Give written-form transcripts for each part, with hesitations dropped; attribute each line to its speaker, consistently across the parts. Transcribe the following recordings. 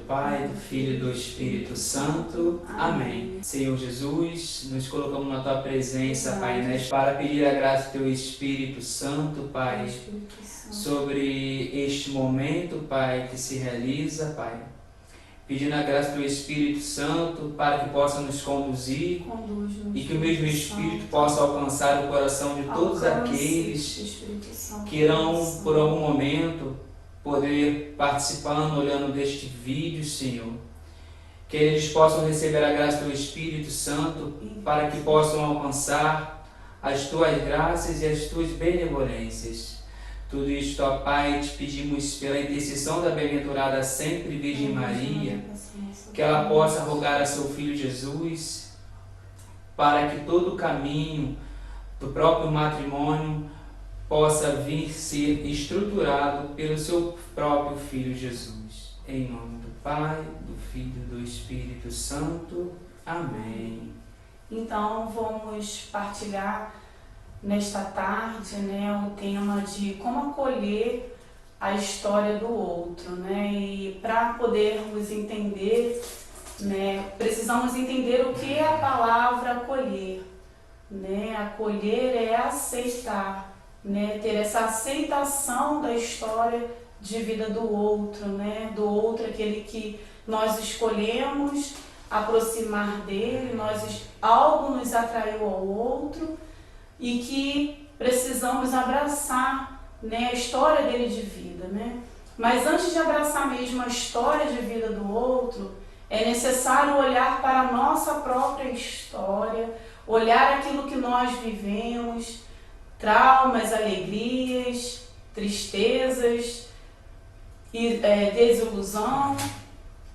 Speaker 1: Pai, do Filho e do Espírito Santo. Amém. Senhor Jesus, nos colocamos na Tua presença, Pai, para pedir a graça do Teu Espírito Santo, Pai, sobre este momento, Pai, que se realiza, Pai. Pedindo a graça do Espírito Santo para que possa nos conduzir e que o mesmo Espírito possa alcançar o coração de todos aqueles que irão, por algum momento, poder participando, olhando deste vídeo, Senhor. Que eles possam receber a graça do Espírito Santo para que possam alcançar as Tuas graças e as Tuas benevolências. Tudo isto, ó Pai, te pedimos pela intercessão da bem-aventurada sempre Virgem Maria, que ela possa rogar a seu Filho Jesus, para que todo o caminho do próprio matrimônio possa vir ser estruturado pelo seu próprio Filho Jesus. Em nome do Pai, do Filho e do Espírito Santo. Amém.
Speaker 2: Então, vamos partilhar nesta tarde, o tema de como acolher a história do outro, E para podermos entender, precisamos entender o que é a palavra acolher, Acolher é aceitar, ter essa aceitação da história de vida do outro, Do outro, aquele que nós escolhemos aproximar dele, algo nos atraiu ao outro, e que precisamos abraçar, a história dele de vida, Mas antes de abraçar mesmo a história de vida do outro, é necessário olhar para a nossa própria história, olhar aquilo que nós vivemos, traumas, alegrias, tristezas e desilusão,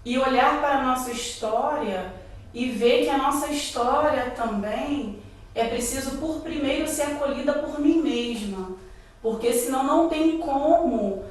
Speaker 2: e olhar para a nossa história e ver que a nossa história também é preciso por primeiro ser acolhida por mim mesma, porque senão não tem como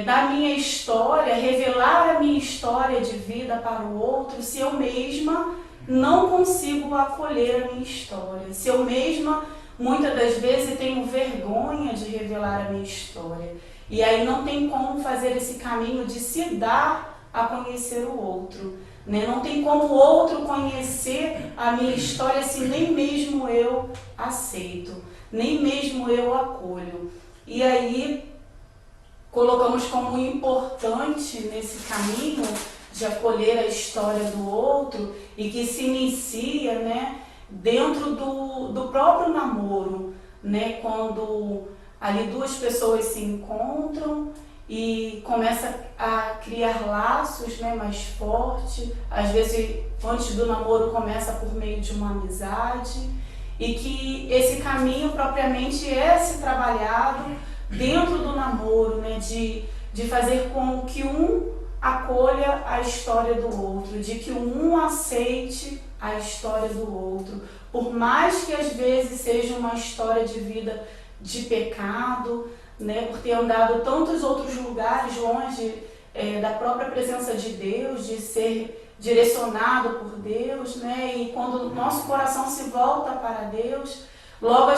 Speaker 2: da minha história, revelar a minha história de vida para o outro, se eu mesma não consigo acolher a minha história, se eu mesma muitas das vezes tenho vergonha de revelar a minha história, e aí não tem como fazer esse caminho de se dar a conhecer o outro. Não tem como o outro conhecer a minha história se nem mesmo eu aceito, nem mesmo eu acolho. E aí colocamos como importante nesse caminho de acolher a história do outro e que se inicia dentro do próprio namoro, quando ali duas pessoas se encontram e começa a criar laços mais fortes, às vezes antes do namoro começa por meio de uma amizade, e que esse caminho propriamente é se trabalhado dentro do namoro, de fazer com que um acolha a história do outro, de que um aceite a história do outro, por mais que às vezes seja uma história de vida de pecado, por ter andado tantos outros lugares longe da própria presença de Deus, de ser direcionado por Deus, e quando o nosso coração se volta para Deus, logo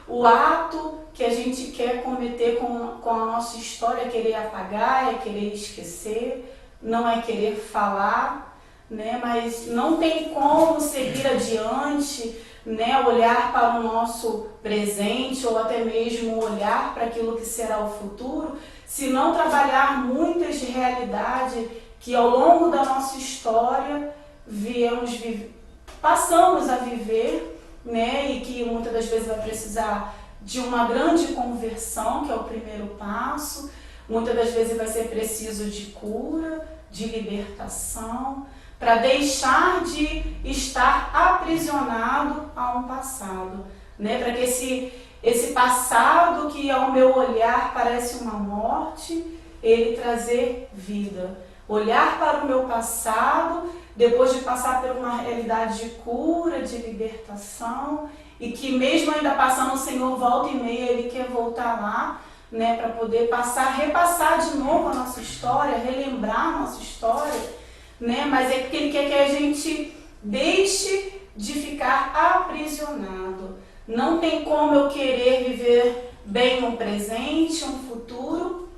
Speaker 2: o ato que a gente quer cometer com a nossa história é querer apagar, é querer esquecer, não é querer falar, mas não tem como seguir adiante, olhar para o nosso presente ou até mesmo olhar para aquilo que será o futuro, se não trabalhar muitas realidades que ao longo da nossa história passamos a viver, e que muitas das vezes vai precisar de uma grande conversão, que é o primeiro passo, muitas das vezes vai ser preciso de cura, de libertação, para deixar de estar aprisionado a um passado, para que esse passado que ao meu olhar parece uma morte, ele trazer vida. Olhar para o meu passado, depois de passar por uma realidade de cura, de libertação, e que mesmo ainda passando o Senhor volta e meia, Ele quer voltar lá, para poder repassar de novo a nossa história, relembrar a nossa história, mas é porque Ele quer que a gente deixe de ficar aprisionado. Não tem como eu querer viver bem um presente, um futuro,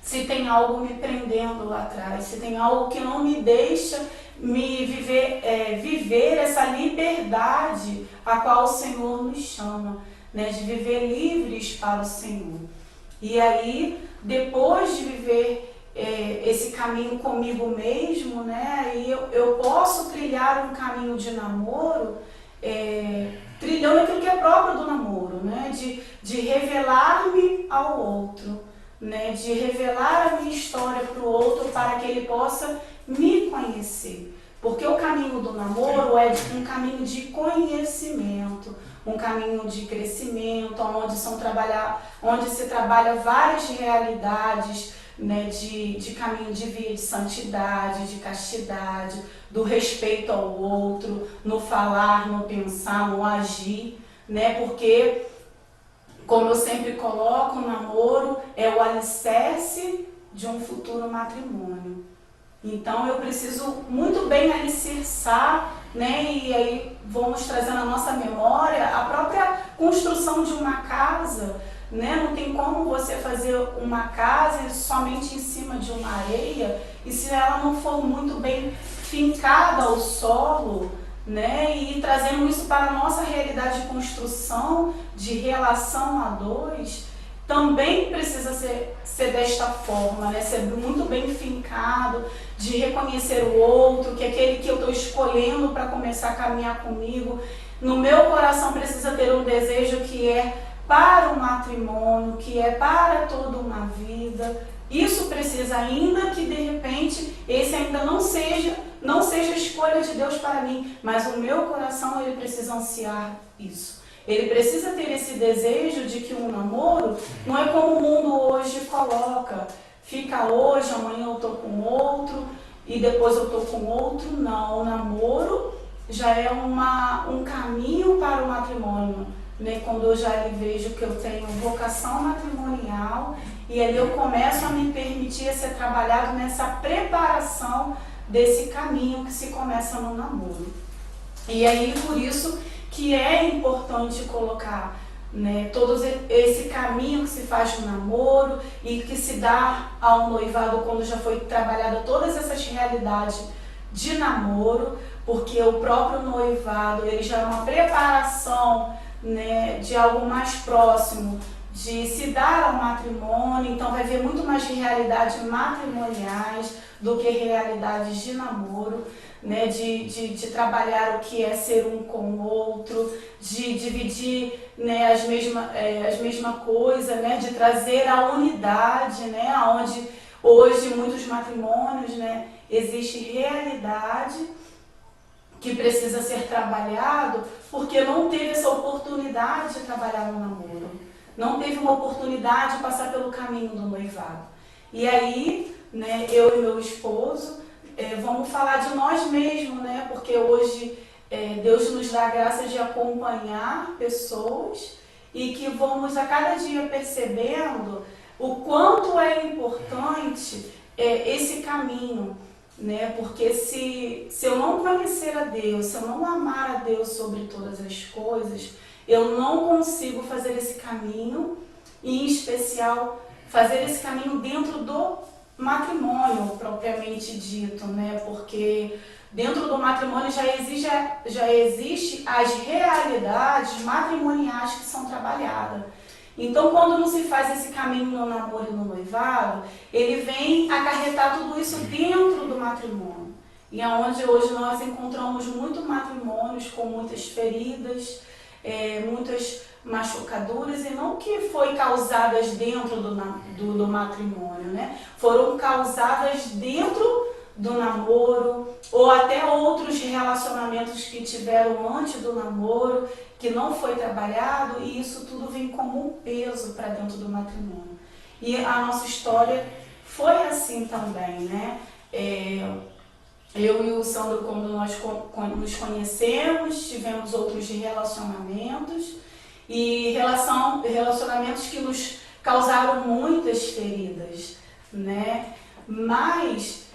Speaker 2: se tem algo me prendendo lá atrás, se tem algo que não me deixa me viver essa liberdade a qual o Senhor nos chama, né, de viver livres para o Senhor. E aí, depois de viver esse caminho comigo mesmo, né, aí eu posso trilhar um caminho de namoro, trilhando aquilo que é próprio do namoro, né, de revelar-me ao outro, né, de revelar a minha história para o outro para que ele possa me conhecer. Porque o caminho do namoro é um caminho de conhecimento, um caminho de crescimento, onde se trabalha várias realidades, né, de caminho de vida, de santidade, de castidade, do respeito ao outro, no falar, no pensar, no agir, né, porque, como eu sempre coloco, o namoro é o alicerce de um futuro matrimônio. Então eu preciso muito bem alicerçar, né, e aí vamos trazer na nossa memória a própria construção de uma casa, né? Não tem como você fazer uma casa somente em cima de uma areia e se ela não for muito bem fincada ao solo, né? E trazendo isso para a nossa realidade de construção, de relação a dois, também precisa ser desta forma, né? Ser muito bem fincado, de reconhecer o outro, que é aquele que eu estou escolhendo para começar a caminhar comigo. No meu coração precisa ter um desejo que é para o matrimônio, que é para toda uma vida. Isso precisa, ainda que de repente esse ainda não seja a escolha de Deus para mim, mas o meu coração ele precisa ansiar isso. Ele precisa ter esse desejo de que um namoro não é como o mundo hoje coloca. Fica hoje, amanhã eu estou com outro e depois eu estou com outro. Não, o namoro já é um caminho para o matrimônio, né? Quando eu já vejo que eu tenho vocação matrimonial e ali eu começo a me permitir ser trabalhado nessa preparação desse caminho que se começa no namoro. E aí, por isso que é importante colocar, né, todo esse caminho que se faz no namoro e que se dá ao noivado quando já foi trabalhada todas essas realidades de namoro, porque o próprio noivado ele já é uma preparação, né, de algo mais próximo de se dar ao matrimônio, então vai ver muito mais de realidades matrimoniais do que realidades de namoro, né, de trabalhar o que é ser um com o outro, de dividir, né, as mesma coisa, né, de trazer a unidade, né, onde hoje muitos matrimônios, né, existe realidade que precisa ser trabalhado porque não teve essa oportunidade de trabalhar no namoro, não teve uma oportunidade de passar pelo caminho do noivado. E aí, né, eu e meu esposo, vamos falar de nós mesmos, né, porque hoje Deus nos dá a graça de acompanhar pessoas e que vamos a cada dia percebendo o quanto é importante esse caminho, né? Porque se eu não conhecer a Deus, se eu não amar a Deus sobre todas as coisas, eu não consigo fazer esse caminho, e em especial fazer esse caminho dentro do matrimônio propriamente dito, né? Porque dentro do matrimônio já existe as realidades matrimoniais que são trabalhadas. Então, quando não se faz esse caminho no namoro e no noivado, ele vem acarretar tudo isso dentro do matrimônio. E é onde hoje nós encontramos muitos matrimônios com muitas feridas, muitas machucaduras, e não que foi causadas dentro do matrimônio, né? Foram causadas dentro do namoro, ou até outros relacionamentos que tiveram antes do namoro, que não foi trabalhado, e isso tudo vem como um peso para dentro do matrimônio. E a nossa história foi assim também, né? Eu e o Sandro, quando nós nos conhecemos, tivemos outros relacionamentos, e relacionamentos que nos causaram muitas feridas, né? Mas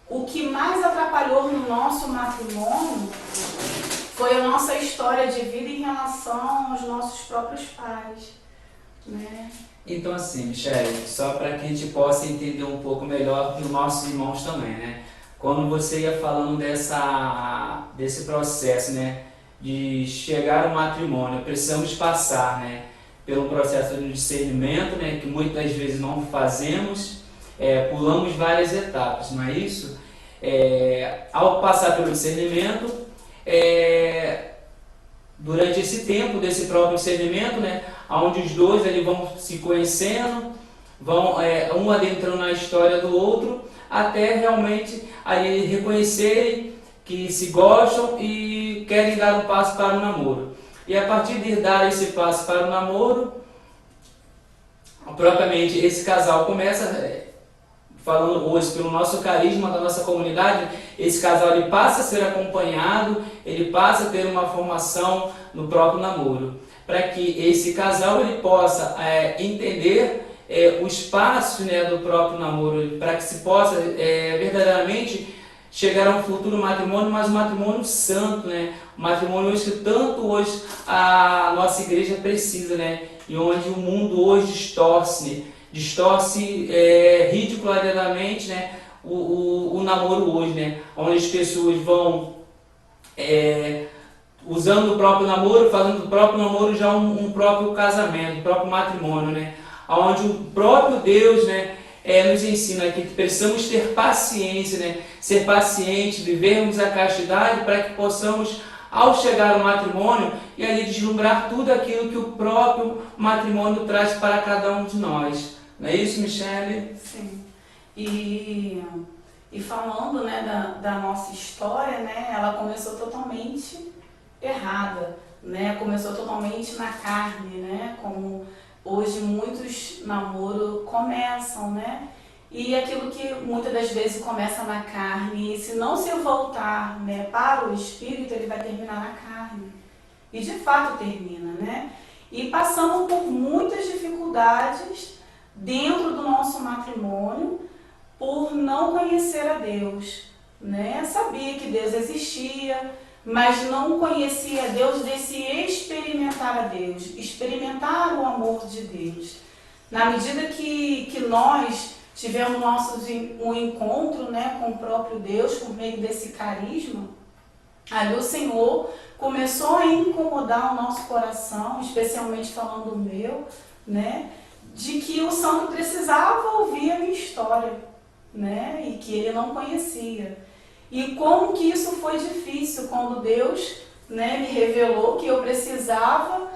Speaker 2: o que mais atrapalhou no nosso matrimônio foi a nossa história de vida em relação aos nossos próprios pais. né?
Speaker 1: Então assim, Michele, só para que a gente possa entender um pouco melhor dos nossos irmãos também, né? Quando você ia falando desse processo, né, de chegar ao matrimônio, precisamos passar, né, pelo processo de discernimento, né, que muitas vezes não fazemos, pulamos várias etapas, não é isso? Ao passar pelo discernimento, durante esse tempo desse próprio discernimento, né, onde os dois ali vão se conhecendo, vão um adentrando na história do outro, até realmente ali reconhecerem que se gostam e querem dar um passo para o namoro. E a partir de dar esse passo para o namoro, propriamente esse casal começa, falando hoje pelo nosso carisma da nossa comunidade, esse casal ele passa a ser acompanhado, ele passa a ter uma formação no próprio namoro, para que esse casal ele possa entender os passos, né, do próprio namoro, para que se possa verdadeiramente chegar a um futuro matrimônio, mas um matrimônio santo, né? Um matrimônio hoje que tanto hoje a nossa igreja precisa, né? E onde o mundo hoje distorce ridicularizadamente, né, o namoro hoje, né? Onde as pessoas vão usando o próprio namoro, fazendo do próprio namoro já um próprio casamento, um próprio matrimônio, né? Onde o próprio Deus, né, nos ensina que precisamos ter paciência, né? Ser paciente, vivermos a castidade para que possamos, ao chegar ao matrimônio, e ali deslumbrar tudo aquilo que o próprio matrimônio traz para cada um de nós. Não é isso, Michele?
Speaker 2: Sim. E falando, né, da nossa história, né, ela começou totalmente errada, né? Começou totalmente na carne, né? Como hoje muitos namoros começam, né? E aquilo que muitas das vezes começa na carne, e se não se voltar, né, para o espírito, ele vai terminar na carne. E de fato termina, né? E passamos por muitas dificuldades dentro do nosso matrimônio por não conhecer a Deus, né? Sabia que Deus existia, mas não conhecia Deus, desse experimentar a Deus, experimentar o amor de Deus. Na medida que nós tivemos um encontro, né, com o próprio Deus, por meio desse carisma, ali o Senhor começou a incomodar o nosso coração, especialmente falando do meu, né, de que o santo precisava ouvir a minha história, né, e que ele não conhecia. E como que isso foi difícil quando Deus, né, me revelou que eu precisava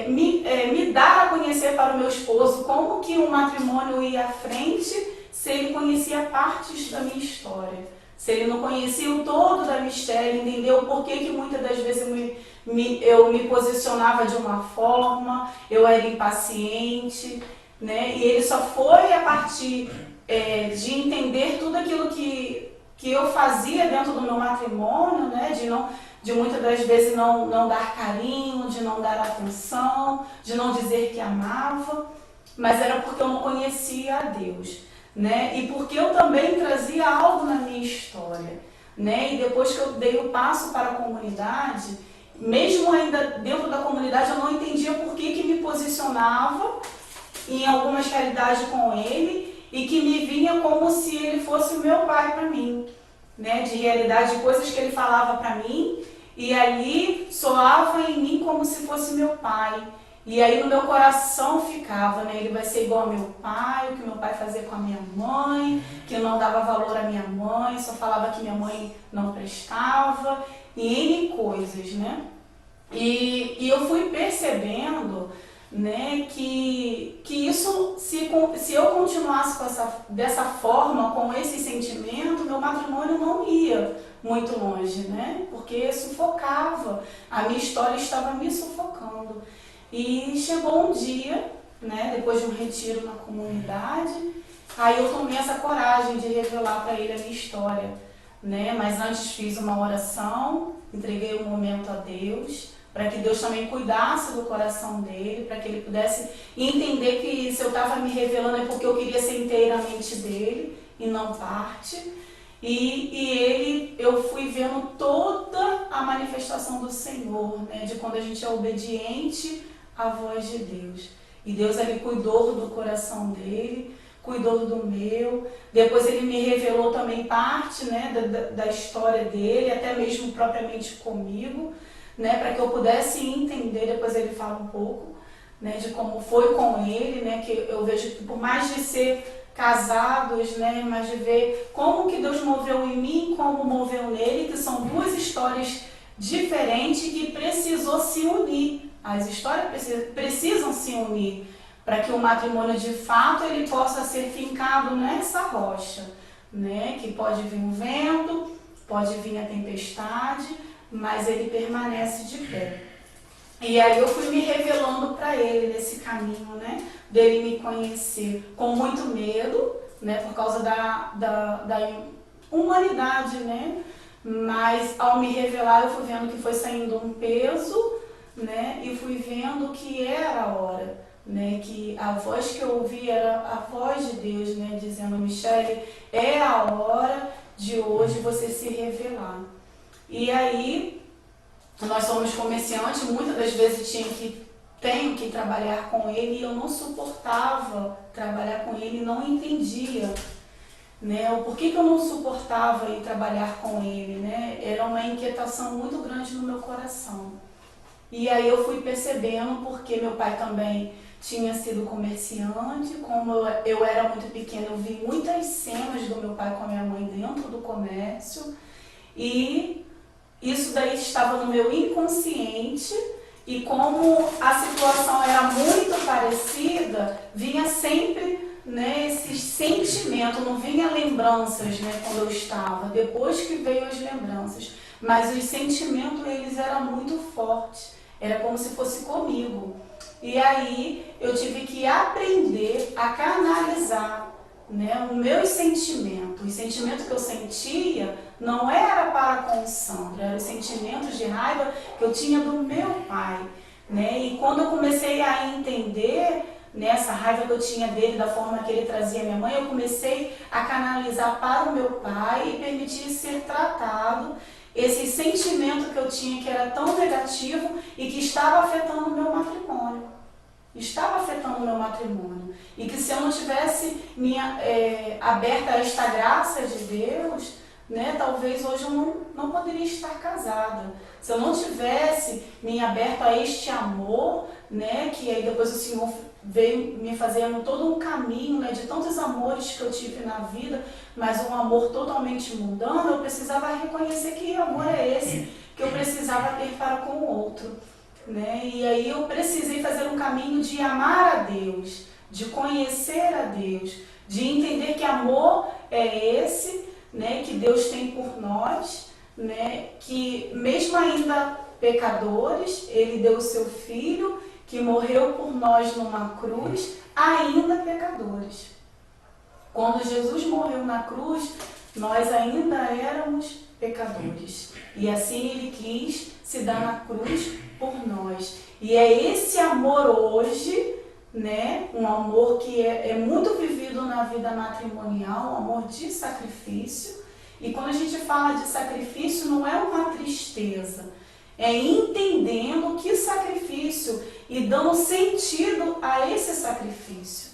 Speaker 2: me dar a conhecer para o meu esposo, como que o matrimônio ia à frente se ele conhecia partes da minha história, se ele não conhecia o todo da minha história, entendeu o porquê que muitas das vezes eu me posicionava de uma forma, eu era impaciente, né? E ele só foi a partir de entender tudo aquilo que eu fazia dentro do meu matrimônio, né? De muitas das vezes não dar carinho, de não dar atenção, de não dizer que amava, mas era porque eu não conhecia a Deus, né? E porque eu também trazia algo na minha história, né? E depois que eu dei o passo para a comunidade, mesmo ainda dentro da comunidade, eu não entendia por que me posicionava em algumas realidades com ele e que me vinha como se ele fosse o meu pai para mim, né? De realidade, de coisas que ele falava para mim, e ali soava em mim como se fosse meu pai. E aí no meu coração ficava, né? Ele vai ser igual ao meu pai, o que meu pai fazia com a minha mãe, que eu não dava valor à minha mãe, só falava que minha mãe não prestava, e N coisas, né? E eu fui percebendo, né, que isso, se eu continuasse dessa forma, com esse sentimento, meu matrimônio não ia muito longe, né? Porque sufocava, a minha história estava me sufocando. E chegou um dia, né, depois de um retiro na comunidade, aí eu tomei essa coragem de revelar para ele a minha história, né? Mas antes fiz uma oração, entreguei o momento a Deus, para que Deus também cuidasse do coração dele, para que ele pudesse entender que se eu estava me revelando é porque eu queria ser inteiramente dele e não parte. E eu fui vendo toda a manifestação do Senhor, né, de quando a gente é obediente à voz de Deus. E Deus ali cuidou do coração dele, cuidou do meu. Depois ele me revelou também parte, né, da história dele, até mesmo propriamente comigo, né, para que eu pudesse entender. Depois ele fala um pouco, né, de como foi com ele, né, que eu vejo que por mais de ser casados, né, mas de ver como que Deus moveu em mim, como moveu nele, que são duas histórias diferentes que precisou se unir. As histórias precisam se unir para que o matrimônio de fato ele possa ser fincado nessa rocha, né, que pode vir um vento, pode vir a tempestade, mas ele permanece de pé. E aí eu fui me revelando para ele nesse caminho, né, dele me conhecer com muito medo, né, por causa da humanidade, né, mas ao me revelar eu fui vendo que foi saindo um peso, né, e fui vendo que era a hora, né, que a voz que eu ouvi era a voz de Deus, né, dizendo: Michele, é a hora de hoje você se revelar. E aí nós somos comerciantes, muitas das vezes tenho que trabalhar com ele, e eu não suportava trabalhar com ele, não entendia, né, o porquê que eu não suportava ir trabalhar com ele, né, era uma inquietação muito grande no meu coração. E aí eu fui percebendo, porque meu pai também tinha sido comerciante, como eu era muito pequena, eu vi muitas cenas do meu pai com a minha mãe dentro do comércio, e isso daí estava no meu inconsciente, e como a situação era muito parecida, vinha sempre, né, esse sentimento, não vinha lembranças, né, quando eu estava, depois que veio as lembranças, mas os sentimentos eles eram muito fortes, era como se fosse comigo. E aí eu tive que aprender a canalizar, né, os meus sentimentos. Os sentimentos que eu sentia não era para com o Sandro, eram os sentimentos de raiva que eu tinha do meu pai, né? E quando eu comecei a entender, né, essa raiva que eu tinha dele, da forma que ele trazia a minha mãe, eu comecei a canalizar para o meu pai e permitir ser tratado esse sentimento que eu tinha, que era tão negativo e que estava afetando o meu matrimônio. Estava afetando o meu matrimônio. E que se eu não tivesse aberta a esta graça de Deus, né, talvez hoje eu não poderia estar casada. Se eu não tivesse me aberto a este amor, né, que aí depois o Senhor veio me fazendo todo um caminho, né, de tantos amores que eu tive na vida, mas um amor totalmente mundano, eu precisava reconhecer que amor é esse que eu precisava ter para com o outro, né? E aí eu precisei fazer um caminho de amar a Deus, de conhecer a Deus, de entender que amor é esse, né, que Deus tem por nós, né, que mesmo ainda pecadores, Ele deu o seu Filho, que morreu por nós numa cruz, ainda pecadores. Quando Jesus morreu na cruz, nós ainda éramos pecadores. E assim Ele quis se dar na cruz por nós. E é esse amor hoje, né, um amor que é muito vivido na vida matrimonial, um amor de sacrifício. E quando a gente fala de sacrifício, não é uma tristeza, é entendendo que sacrifício e dando sentido a esse sacrifício.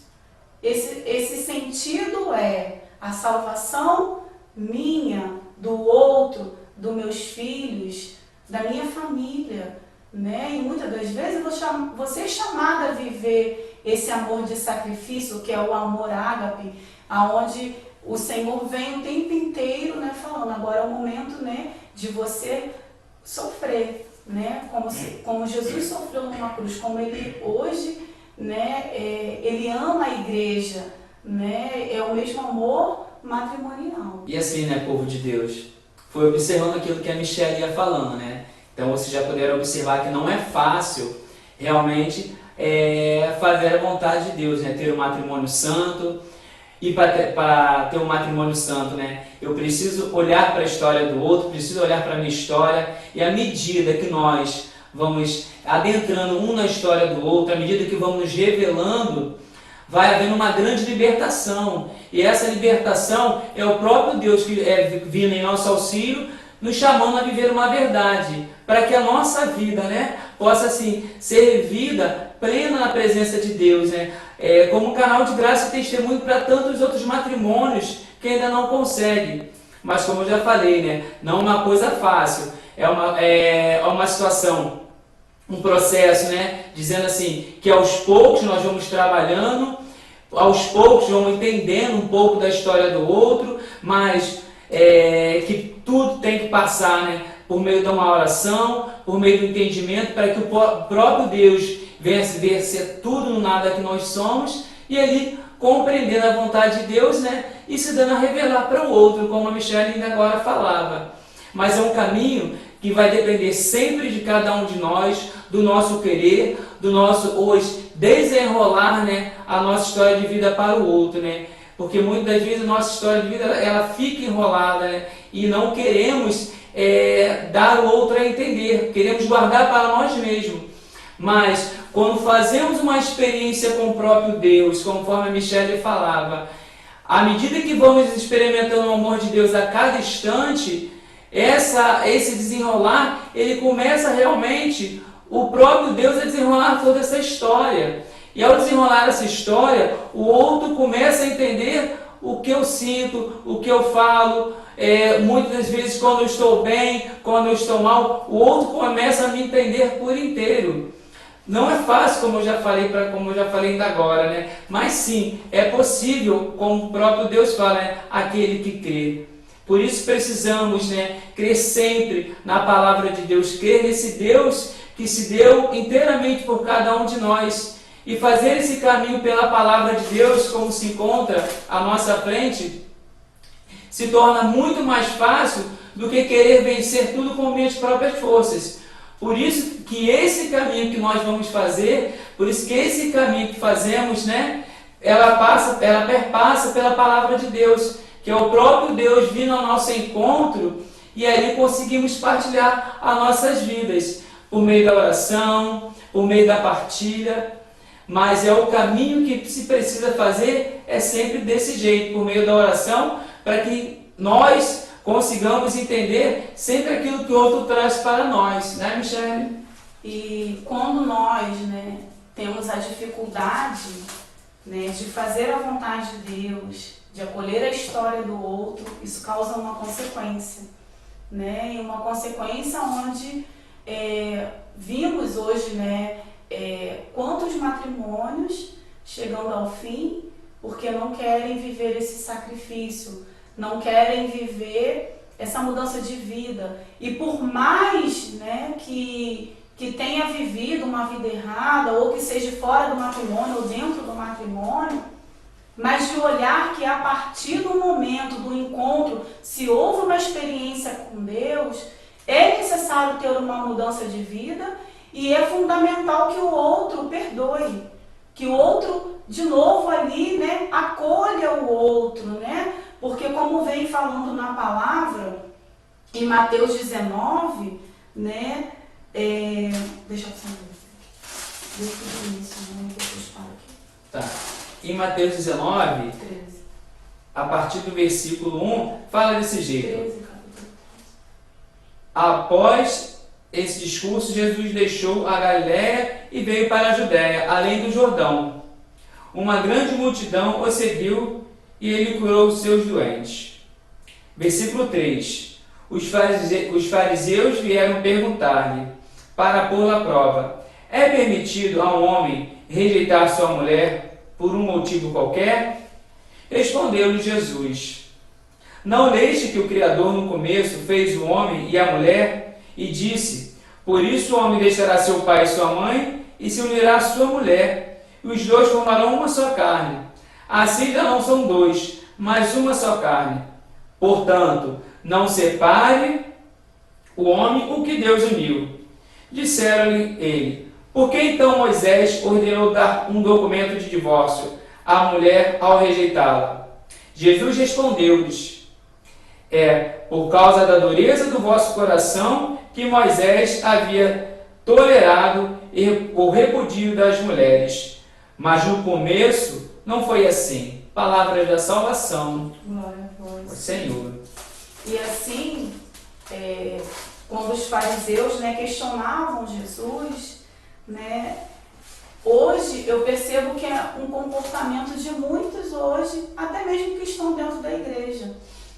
Speaker 2: Esse sentido é a salvação minha, do outro, dos meus filhos, da minha família, né? E muitas das vezes eu vou ser chamada a viver esse amor de sacrifício, que é o amor ágape, aonde o Senhor vem o tempo inteiro, né, falando, agora é o momento, né, de você sofrer, né, como Jesus sofreu numa cruz, como Ele hoje, né, Ele ama a igreja, né, é o mesmo amor matrimonial.
Speaker 1: E assim, né, povo de Deus, foi observando aquilo que a Michele ia falando, né, então vocês já puderam observar que não é fácil realmente fazer a vontade de Deus, né, ter um matrimônio santo. E para ter um matrimônio santo, né, eu preciso olhar para a história do outro, preciso olhar para a minha história, e à medida que nós vamos adentrando um na história do outro, à medida que vamos nos revelando, vai havendo uma grande libertação. E essa libertação é o próprio Deus que vindo em nosso auxílio, nos chamando a viver uma verdade, para que a nossa vida, né, possa assim, ser vivida plena na presença de Deus, né? Como canal de graça e testemunho para tantos outros matrimônios que ainda não conseguem. Mas como eu já falei, né? Não é uma coisa fácil, é uma situação, um processo, né? Dizendo assim, que aos poucos nós vamos trabalhando, aos poucos vamos entendendo um pouco da história do outro, mas que tudo tem que passar, né? Por meio de uma oração, por meio do entendimento, para que o próprio Deus venha ver ser tudo no nada que nós somos, e ali compreendendo a vontade de Deus, né? E se dando a revelar para o outro, como a Michelle ainda agora falava. Mas é um caminho que vai depender sempre de cada um de nós, do nosso querer, do nosso hoje desenrolar, né, a nossa história de vida para o outro, né? Porque muitas das vezes a nossa história de vida ela fica enrolada, né? E não queremos dar o outro a entender, queremos guardar para nós mesmos. Mas quando fazemos uma experiência com o próprio Deus, conforme a Michelle falava, à medida que vamos experimentando o amor de Deus a cada instante, esse desenrolar, ele começa realmente, o próprio Deus a desenrolar toda essa história. E ao desenrolar essa história, o outro começa a entender o que eu sinto, o que eu falo. Muitas das vezes, quando eu estou bem, quando eu estou mal, o outro começa a me entender por inteiro. Não é fácil, como eu já falei ainda agora, né? Mas sim, é possível, como o próprio Deus fala, né? Aquele que crê. Por isso precisamos, né, crer sempre na palavra de Deus, crer nesse Deus que se deu inteiramente por cada um de nós, e fazer esse caminho pela palavra de Deus, como se encontra à nossa frente, se torna muito mais fácil do que querer vencer tudo com minhas próprias forças. Por isso que esse caminho que nós vamos fazer, por isso que esse caminho que fazemos, né, ela perpassa pela palavra de Deus, que é o próprio Deus vindo ao nosso encontro, e ali conseguimos partilhar as nossas vidas, por meio da oração, por meio da partilha. Mas o caminho que se precisa fazer é sempre desse jeito, por meio da oração, para que nós consigamos entender sempre aquilo que o outro traz para nós, né, Michelle?
Speaker 2: E quando nós, né, temos a dificuldade, né, de fazer a vontade de Deus, de acolher a história do outro, isso causa uma consequência, né? E uma consequência onde vimos hoje, né, quantos matrimônios chegando ao fim porque não querem viver esse sacrifício, não querem viver essa mudança de vida. E por mais, né, que tenha vivido uma vida errada, ou que seja fora do matrimônio ou dentro do matrimônio, mas de olhar que a partir do momento do encontro, se houve uma experiência com Deus, é necessário ter uma mudança de vida, e é fundamental que o outro perdoe, que o outro, de novo ali, né, acolha o outro, né? Porque como vem falando na palavra, em Mateus 19, né, deixa eu saber. Deixa eu ver isso, né? Depois para aqui.
Speaker 1: Tá. Em Mateus 19,
Speaker 2: 13.
Speaker 1: a partir do versículo 1, fala desse jeito.
Speaker 2: 13, capítulo 13.
Speaker 1: Após esse discurso, Jesus deixou a Galiléia e veio para a Judéia, além do Jordão. Uma grande multidão o seguiu e ele curou os seus doentes. Versículo 3. Os fariseus vieram perguntar-lhe, para pô-lo à prova: é permitido a um homem rejeitar sua mulher por um motivo qualquer? Respondeu-lhe Jesus: não leste que o Criador no começo fez o homem e a mulher, e disse: por isso o homem deixará seu pai e sua mãe, e se unirá à sua mulher, e os dois formarão uma só carne. Assim já não são dois, mas uma só carne. Portanto, não separe o homem o que Deus uniu. Disseram-lhe ele: por que então Moisés ordenou dar um documento de divórcio à mulher ao rejeitá-la? Jesus respondeu-lhes: é por causa da dureza do vosso coração que Moisés havia tolerado o repudio das mulheres. Mas no começo não foi assim. Palavra da salvação.
Speaker 2: Glória a vós,
Speaker 1: Senhor.
Speaker 2: E assim, quando os fariseus, né, questionavam Jesus, né, hoje eu percebo que é um comportamento de muitos hoje, até mesmo que estão dentro da igreja.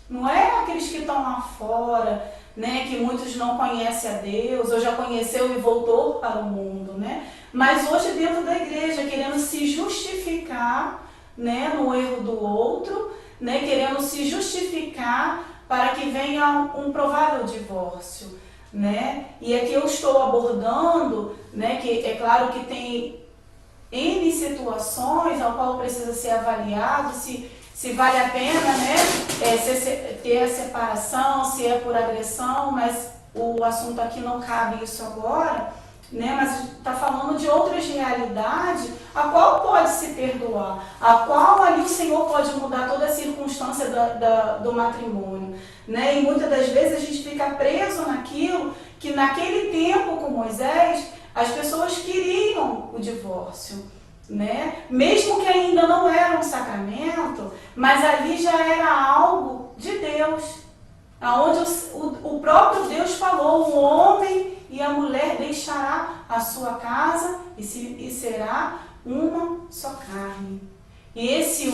Speaker 2: Não é aqueles que estão lá fora, né, que muitos não conhecem a Deus, ou já conheceu e voltou para o mundo, né? Mas hoje dentro da igreja, querendo se justificar, né, no erro do outro, né, querendo se justificar para que venha um provável divórcio, né? E aqui eu estou abordando, né, que é claro que tem N situações ao qual precisa ser avaliado, se vale a pena, né, ter a separação, se é por agressão, mas o assunto aqui não cabe isso agora, né, mas está falando de outras realidades, a qual pode se perdoar, a qual ali o Senhor pode mudar toda a circunstância do matrimônio, né, e muitas das vezes a gente fica preso naquilo que naquele tempo com Moisés, as pessoas queriam o divórcio, né? Mesmo que ainda não era um sacramento, mas ali já era algo de Deus, aonde o próprio Deus falou, o homem e a mulher deixará a sua casa e será uma só carne. E esse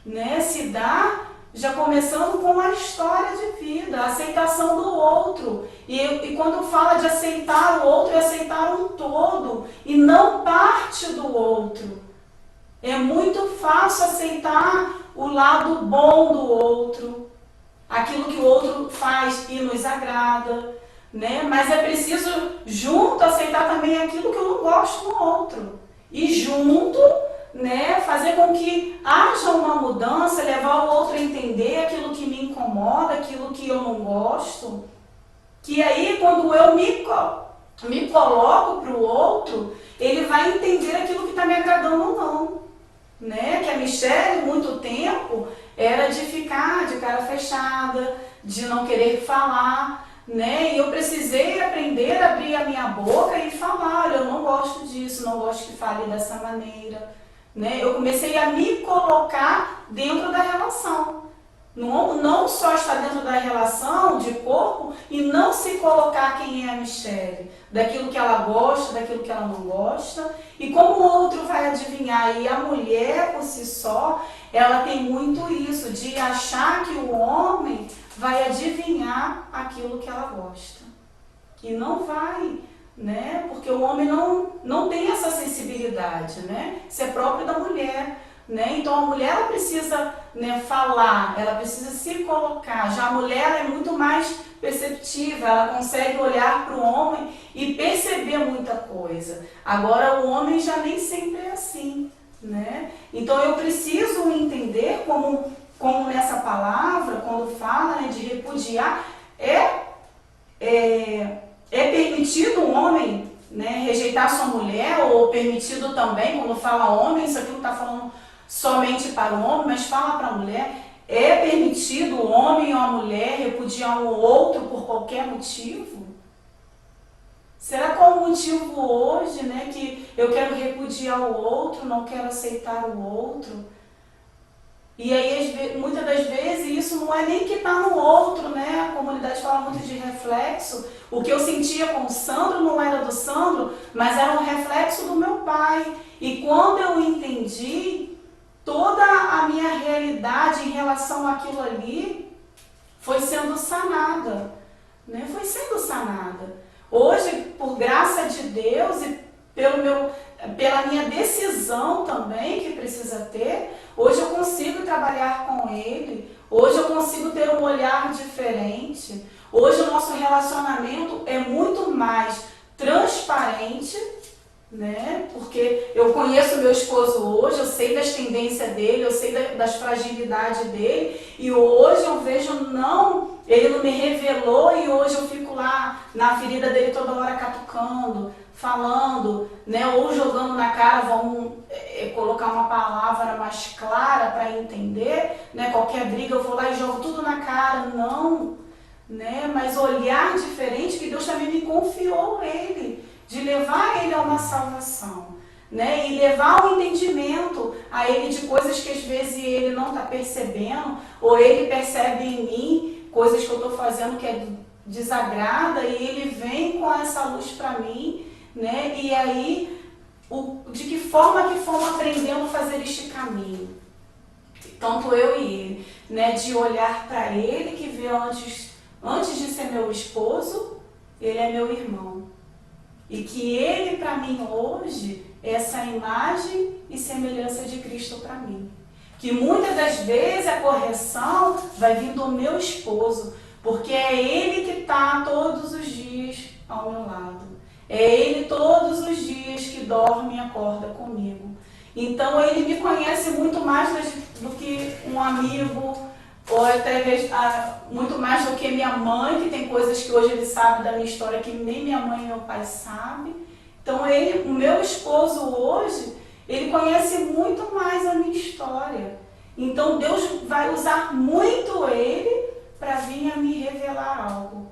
Speaker 2: né, se dá já começando com a história de vida, a aceitação do outro. E quando fala de aceitar o outro, é aceitar um todo e não parte do outro. É muito fácil aceitar o lado bom do outro, aquilo que o outro faz e nos agrada, né? Mas é preciso junto aceitar também aquilo que eu não gosto no outro. E junto, né, fazer com que haja uma mudança, levar o outro a entender aquilo que me incomoda, aquilo que eu não gosto. Que aí, quando eu me coloco para o outro, ele vai entender aquilo que está me agradando ou não. Né? Que a Michelle, muito tempo, era de ficar de cara fechada, de não querer falar, né? E eu precisei aprender a abrir a minha boca e falar, olha, eu não gosto disso, não gosto que fale dessa maneira. Né? Eu comecei a me colocar dentro da relação. Não só estar dentro da relação de corpo e não se colocar quem é a Michelle, daquilo que ela gosta, daquilo que ela não gosta, e como o outro vai adivinhar. E a mulher, por si só, ela tem muito isso, de achar que o homem vai adivinhar aquilo que ela gosta. E não vai, né? Porque o homem não tem essa sensibilidade, né? Isso é próprio da mulher. Né? Então a mulher ela precisa, né, falar, ela precisa se colocar. Já a mulher é muito mais perceptiva, ela consegue olhar para o homem e perceber muita coisa. Agora o homem já nem sempre é assim. Né? Então eu preciso entender como nessa palavra, quando fala, né, de repudiar, é permitido o homem, né, rejeitar sua mulher, ou permitido também, quando fala homem, isso aqui não está falando somente para o homem, mas fala para a mulher, é permitido o homem ou a mulher repudiar um outro por qualquer motivo? Será qual o motivo hoje, né, que eu quero repudiar o outro, não quero aceitar o outro? E aí, muitas das vezes, isso não é nem que está no outro, né? A comunidade fala muito de reflexo. O que eu sentia com o Sandro não era do Sandro, mas era um reflexo do meu pai. E quando eu entendi, toda a minha realidade em relação àquilo ali foi sendo sanada, né? Foi sendo sanada. Hoje, por graça de Deus e pela minha decisão também, que precisa ter, hoje eu consigo trabalhar com ele, hoje eu consigo ter um olhar diferente, hoje o nosso relacionamento é muito mais transparente, né? Porque eu conheço meu esposo hoje, eu sei das tendências dele, eu sei das fragilidades dele, e hoje eu vejo, ele não me revelou, e hoje eu fico lá na ferida dele toda hora catucando, falando, né? Ou jogando na cara, vamos colocar uma palavra mais clara para entender, né? Qualquer briga eu vou lá e jogo tudo na cara, não, né? Mas olhar diferente, que Deus também me confiou ele, de levar ele a uma salvação, né? E levar o entendimento a ele de coisas que às vezes ele não está percebendo, ou ele percebe em mim coisas que eu estou fazendo que desagrada, e ele vem com essa luz para mim, né? E aí de que forma que fomos aprendendo a fazer este caminho. Tanto eu e ele, né? De olhar para ele, que veio antes de ser meu esposo, ele é meu irmão. E que ele, para mim, hoje, é essa imagem e semelhança de Cristo para mim. Que muitas das vezes a correção vai vir do meu esposo, porque é ele que está todos os dias ao meu lado. É ele todos os dias que dorme e acorda comigo. Então ele me conhece muito mais do que um amigo, ou até muito mais do que minha mãe, que tem coisas que hoje ele sabe da minha história que nem minha mãe e meu pai sabem. Então o meu esposo hoje, ele conhece muito mais a minha história. Então Deus vai usar muito ele para vir a me revelar algo.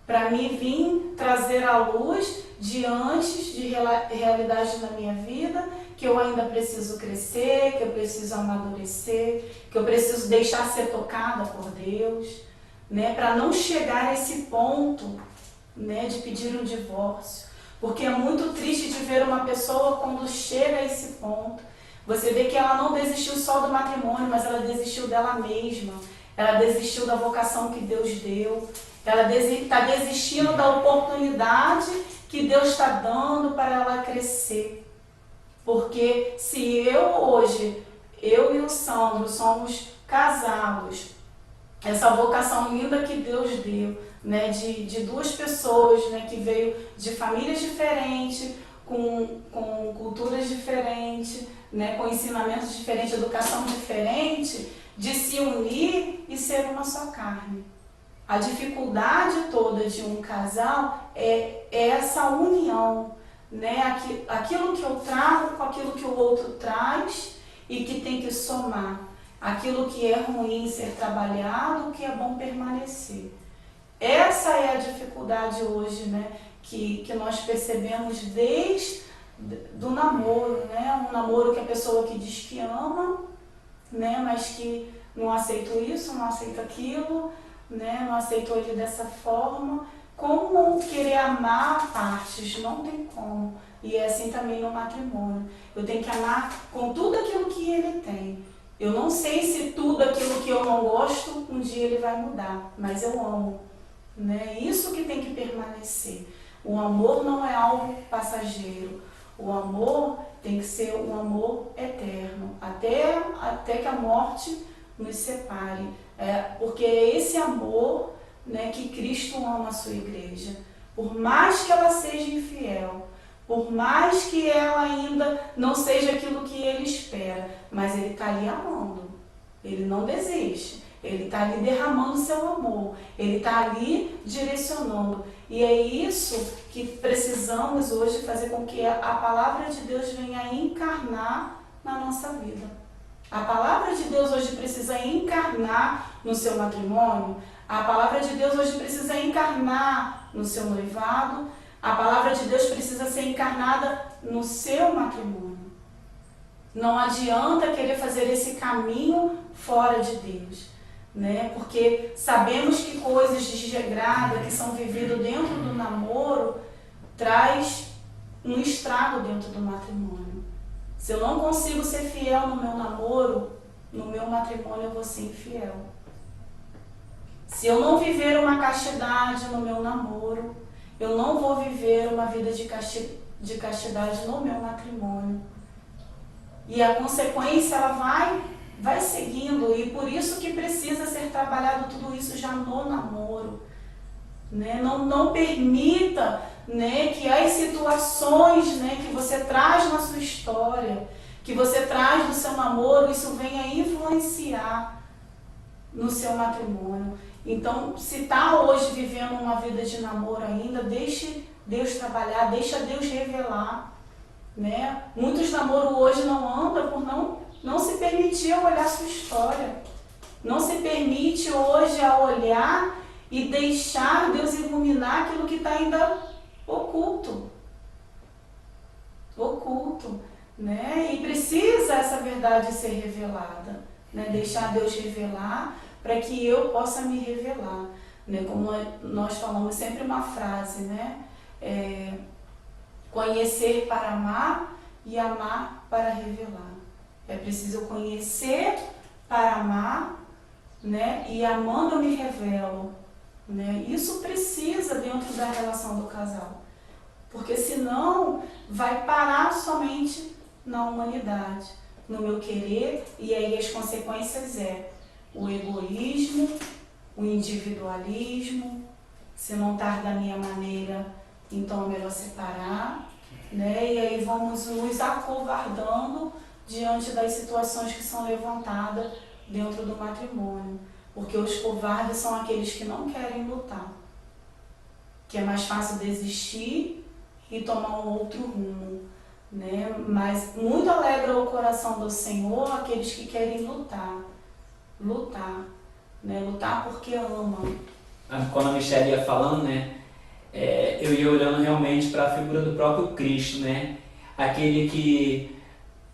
Speaker 2: Para me vir trazer à luz diante de realidades da minha vida, que eu ainda preciso crescer, que eu preciso amadurecer, que eu preciso deixar ser tocada por Deus, né? Para não chegar a esse ponto, né, de pedir um divórcio. Porque é muito triste de ver uma pessoa quando chega a esse ponto. Você vê que ela não desistiu só do matrimônio, mas ela desistiu dela mesma. Ela desistiu da vocação que Deus deu. Ela está desistindo da oportunidade que Deus está dando para ela crescer. Porque se eu e o Sandro somos casados, essa vocação linda que Deus deu, né, de duas pessoas, né, que veio de famílias diferentes, com culturas diferentes, né, com ensinamentos diferentes, educação diferente, de se unir e ser uma só carne. A dificuldade toda de um casal é essa união, né? Aquilo que eu trago com aquilo que o outro traz e que tem que somar. Aquilo que é ruim ser trabalhado, o que é bom permanecer. Essa é a dificuldade hoje, né? Que nós percebemos desde do namoro, né? Um namoro que a pessoa que diz que ama, né? Mas que não aceita isso, não aceita aquilo, né? Não aceitou ele dessa forma. Como querer amar partes? Não tem como. E é assim também no matrimônio. Eu tenho que amar com tudo aquilo que ele tem. Eu não sei se tudo aquilo que eu não gosto, um dia ele vai mudar, mas eu amo. Né? Isso que tem que permanecer. O amor não é algo passageiro. O amor tem que ser um amor eterno, até que a morte nos separe. Porque é esse amor, né, que Cristo ama a sua igreja. Por mais que ela seja infiel, por mais que ela ainda não seja aquilo que ele espera, mas ele está ali amando. Ele não desiste. Ele está ali derramando seu amor. Ele está ali direcionando. E é isso que precisamos hoje fazer com que a palavra de Deus venha encarnar na nossa vida. A palavra de Deus hoje precisa encarnar no seu matrimônio. A palavra de Deus hoje precisa encarnar no seu noivado. A palavra de Deus precisa ser encarnada no seu matrimônio. Não adianta querer fazer esse caminho fora de Deus, né? Porque sabemos que coisas desregradas que são vividas dentro do namoro traz um estrago dentro do matrimônio. Se eu não consigo ser fiel no meu namoro, no meu matrimônio eu vou ser infiel. Se eu não viver uma castidade no meu namoro, eu não vou viver uma vida de castidade no meu matrimônio. E a consequência ela vai seguindo, e por isso que precisa ser trabalhado tudo isso já no namoro. Né? Não permita, né, que as situações, né, que você traz na sua história, que você traz do seu namoro, isso venha influenciar no seu matrimônio. Então, se está hoje vivendo uma vida de namoro ainda, deixe Deus trabalhar, deixa Deus revelar. Né? Muitos namoros hoje não andam por não se permitir olhar sua história. Não se permite hoje a olhar e deixar Deus iluminar aquilo que está ainda oculto. Oculto. Né? E precisa essa verdade ser revelada. Né? Deixar Deus revelar para que eu possa me revelar. Né? Como nós falamos sempre uma frase, né? conhecer para amar e amar para revelar. É preciso eu conhecer para amar, né? E amando eu me revelo, né? Isso precisa dentro da relação do casal, porque senão vai parar somente na humanidade, no meu querer, e aí as consequências é o egoísmo, o individualismo. Se não está da minha maneira, então é melhor separar, né? E aí vamos nos acovardando diante das situações que são levantadas dentro do matrimônio. Porque os covardes são aqueles que não querem lutar. Que é mais fácil desistir e tomar um outro rumo, né? Mas muito alegra o coração do Senhor aqueles que querem lutar. Lutar, né? Lutar porque amam.
Speaker 1: Quando a Michelle ia falando, né? Eu ia olhando realmente para a figura do próprio Cristo, né? Aquele que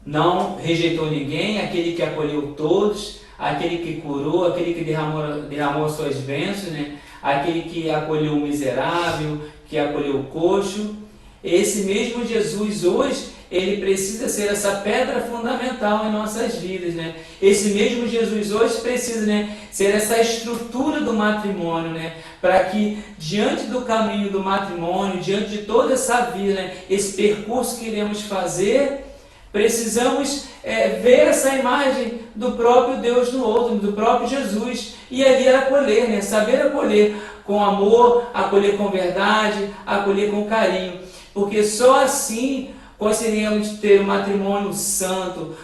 Speaker 1: não rejeitou ninguém, aquele que acolheu todos, aquele que curou, aquele que derramou suas bênçãos, né? Aquele que acolheu o miserável, que acolheu o coxo. Esse mesmo Jesus hoje, ele precisa ser essa pedra fundamental em nossas vidas, né? Esse mesmo Jesus hoje precisa, né, ser essa estrutura do matrimônio, né? Para que diante do caminho do matrimônio, diante de toda essa vida, né, esse percurso que iremos fazer, precisamos ver essa imagem do próprio Deus no outro, do próprio Jesus, e ali acolher, né? Saber acolher com amor, acolher com verdade, acolher com carinho, porque só assim conseguiremos ter um matrimônio santo,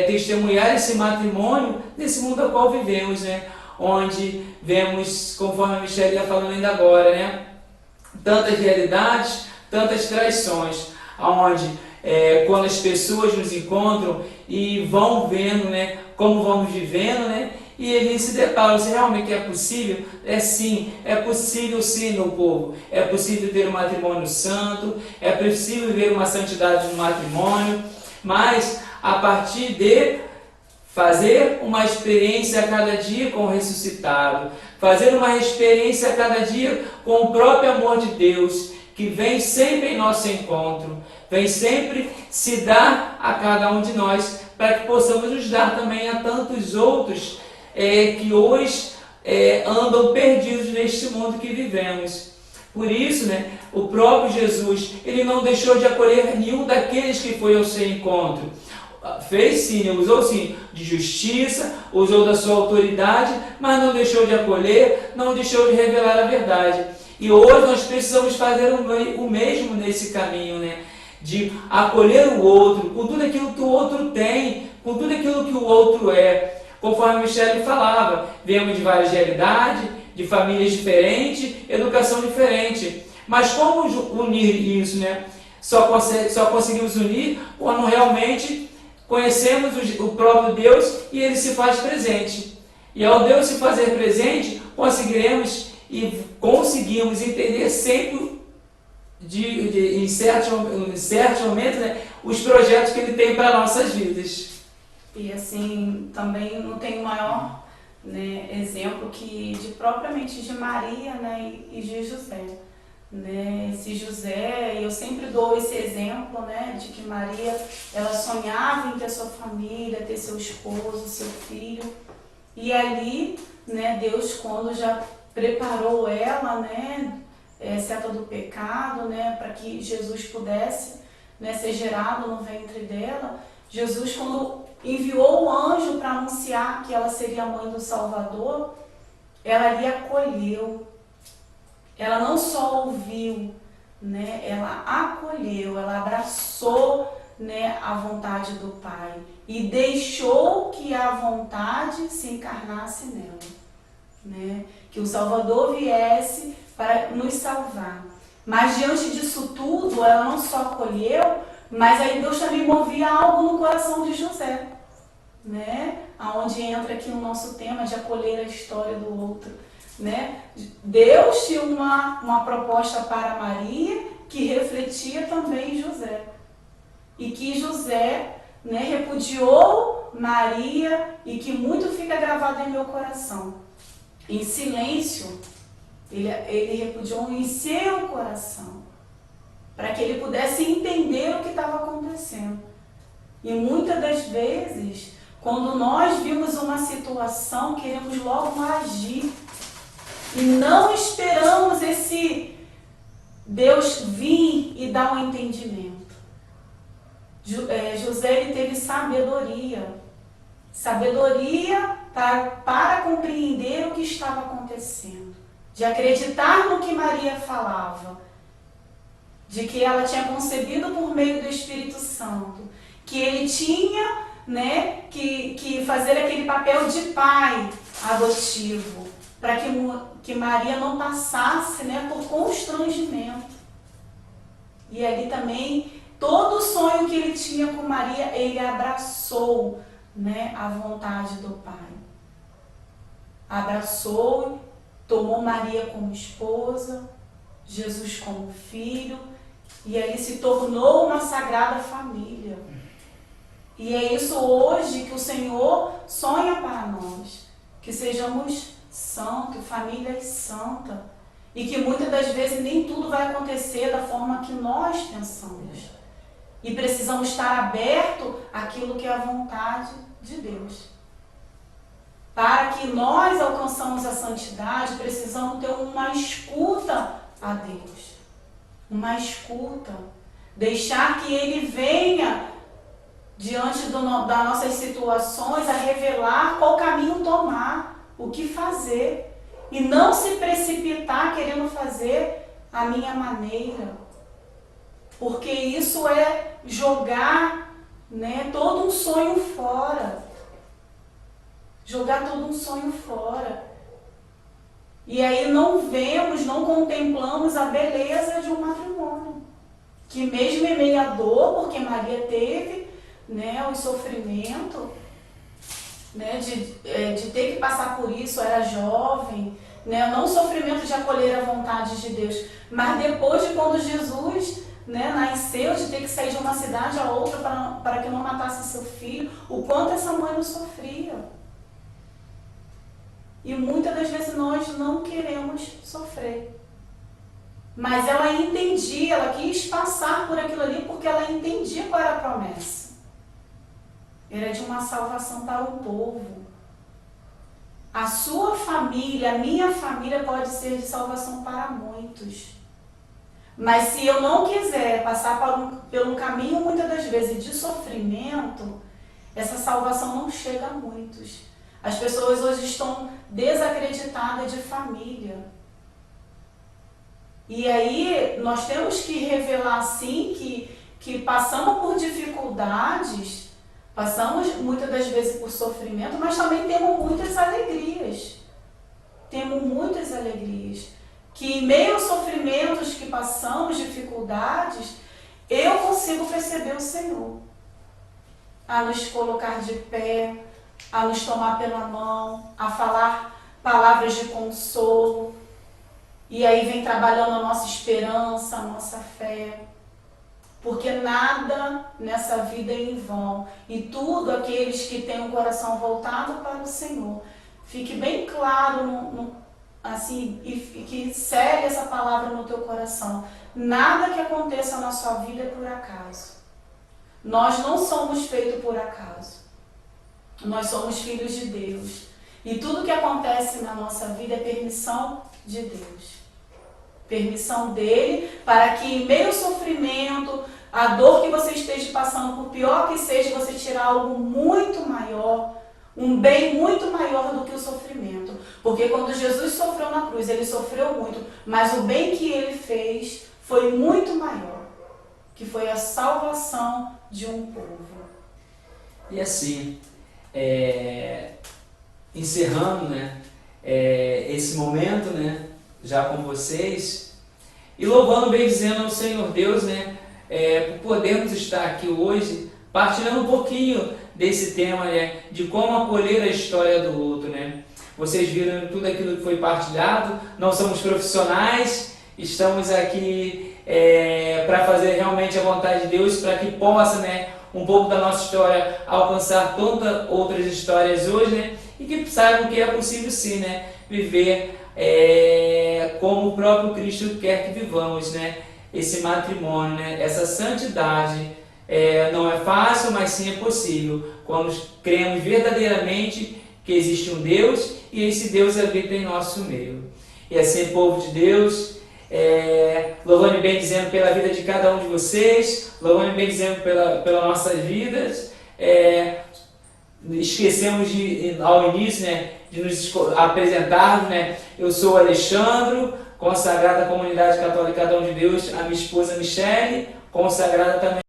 Speaker 1: testemunhar esse matrimônio nesse mundo ao qual vivemos, né? Onde vemos, conforme a Michelle está falando ainda agora, né? Tantas realidades, tantas traições, onde quando as pessoas nos encontram e vão vendo, né, como vamos vivendo, né, e eles se deparam, se realmente é possível, é possível sim, meu povo, é possível ter um matrimônio santo, é possível viver uma santidade no matrimônio, mas a partir de fazer uma experiência a cada dia com o ressuscitado, fazer uma experiência a cada dia com o próprio amor de Deus, que vem sempre em nosso encontro, vem sempre se dar a cada um de nós, para que possamos nos dar também a tantos outros que hoje andam perdidos neste mundo que vivemos. Por isso, né, o próprio Jesus, ele não deixou de acolher nenhum daqueles que foi ao seu encontro. Fez sim, usou sim de justiça, usou da sua autoridade, mas não deixou de acolher, não deixou de revelar a verdade. E hoje nós precisamos fazer o mesmo nesse caminho, né? De acolher o outro, com tudo aquilo que o outro tem, com tudo aquilo que o outro é. Conforme a Michelle falava, viemos de várias realidades, de famílias diferentes, educação diferente. Mas como unir isso, né? Só conseguimos unir quando realmente conhecemos o próprio Deus e Ele se faz presente. E ao Deus se fazer presente, conseguimos entender sempre, em certos momentos, né, os projetos que Ele tem para nossas vidas.
Speaker 2: E assim, também não tem maior, né, exemplo que propriamente de Maria, né, e de José. Né? Esse José, eu sempre dou esse exemplo, né, de que Maria, ela sonhava em ter sua família, ter seu esposo, seu filho, e ali, né, Deus, quando já preparou ela, né, exceto do pecado, né, para que Jesus pudesse, né, ser gerado no ventre dela, Jesus, quando enviou o anjo para anunciar que ela seria a mãe do Salvador, ela ali acolheu. Ela não só ouviu, né, ela acolheu, ela abraçou, né, a vontade do Pai e deixou que a vontade se encarnasse nela, né, que o Salvador viesse para nos salvar. Mas diante disso tudo, ela não só acolheu, mas aí Deus também movia algo no coração de José, né, aonde entra aqui no nosso tema de acolher a história do outro. Né? Deus tinha uma proposta para Maria que refletia também em José. E que José, né, repudiou Maria e que muito fica gravado em meu coração. Em silêncio, ele repudiou em seu coração. para que ele pudesse entender o que estava acontecendo. E muitas das vezes, quando nós vimos uma situação, queremos logo agir e não esperamos esse Deus vir e dar um entendimento. José, ele teve sabedoria para compreender o que estava acontecendo, de acreditar no que Maria falava, de que ela tinha concebido por meio do Espírito Santo, que ele tinha, né, que fazer aquele papel de pai adotivo, para que Maria não passasse, né, por constrangimento. E ali também, todo o sonho que ele tinha com Maria, ele abraçou, né, a vontade do Pai. Abraçou, tomou Maria como esposa, Jesus como filho, e ali se tornou uma sagrada família. E é isso hoje que o Senhor sonha para nós, que sejamos santos, famílias santas, e que muitas das vezes nem tudo vai acontecer da forma que nós pensamos. E precisamos estar abertos àquilo que é a vontade de Deus. Para que nós alcançamos a santidade, precisamos ter uma escuta a Deus. Uma escuta. Deixar que Ele venha diante das nossas situações a revelar qual caminho tomar, o que fazer. E não se precipitar querendo fazer a minha maneira. Porque isso é jogar, né, todo um sonho fora. Jogar todo um sonho fora. E aí não vemos, não contemplamos a beleza de um matrimônio. Que mesmo em meio à dor, porque Maria teve, né, o sofrimento, né, de ter que passar por isso, era jovem, né, não o sofrimento de acolher a vontade de Deus, mas depois de quando Jesus, né, nasceu, de ter que sair de uma cidade a outra para que não matasse seu filho, o quanto essa mãe não sofria. E muitas das vezes nós não queremos sofrer. Mas ela entendia, ela quis passar por aquilo ali porque ela entendia qual era a promessa. Era de uma salvação para o povo. A sua família, a minha família pode ser de salvação para muitos. Mas se eu não quiser passar pelo caminho, muitas das vezes, de sofrimento, essa salvação não chega a muitos. As pessoas hoje estão desacreditadas de família. E aí nós temos que revelar sim que passamos por dificuldades, passamos muitas das vezes por sofrimento, mas também temos muitas alegrias. Temos muitas alegrias. Que em meio aos sofrimentos que passamos, dificuldades, eu consigo perceber o Senhor. A nos colocar de pé, a nos tomar pela mão, a falar palavras de consolo. E aí vem trabalhando a nossa esperança, a nossa fé. Porque nada nessa vida é em vão. E tudo aqueles que têm o coração voltado para o Senhor. Fique bem claro, assim, e que segue essa palavra no teu coração. Nada que aconteça na sua vida é por acaso. Nós não somos feitos por acaso. Nós somos filhos de Deus. E tudo que acontece na nossa vida é permissão de Deus. Permissão dele para que em meio ao sofrimento, a dor que você esteja passando, por pior que seja, você tirar algo muito maior, um bem muito maior do que o sofrimento. Porque quando Jesus sofreu na cruz, ele sofreu muito, mas o bem que ele fez foi muito maior, que foi a salvação de um povo.
Speaker 1: E assim, encerrando, né, esse momento, né, já com vocês, e louvando, bem dizendo ao Senhor Deus, né, por podermos estar aqui hoje, partilhando um pouquinho desse tema, né, de como acolher a história do outro, né. Vocês viram tudo aquilo que foi partilhado, não somos profissionais, estamos aqui para fazer realmente a vontade de Deus, para que possa, né, um pouco da nossa história alcançar tantas outras histórias hoje, né, e que saibam que é possível sim, né, viver como o próprio Cristo quer que vivamos, né, esse matrimônio, né? Essa santidade. Não é fácil, mas sim é possível, quando cremos verdadeiramente que existe um Deus e esse Deus habita em nosso meio. E assim, povo de Deus, louvando e bendizendo pela vida de cada um de vocês, louvando e bendizendo pelas nossas vidas. Esquecemos ao início, né, de nos apresentarmos, né? Eu sou o Alexandre, consagrado à comunidade católica Dom de Deus, a minha esposa Michele, consagrada também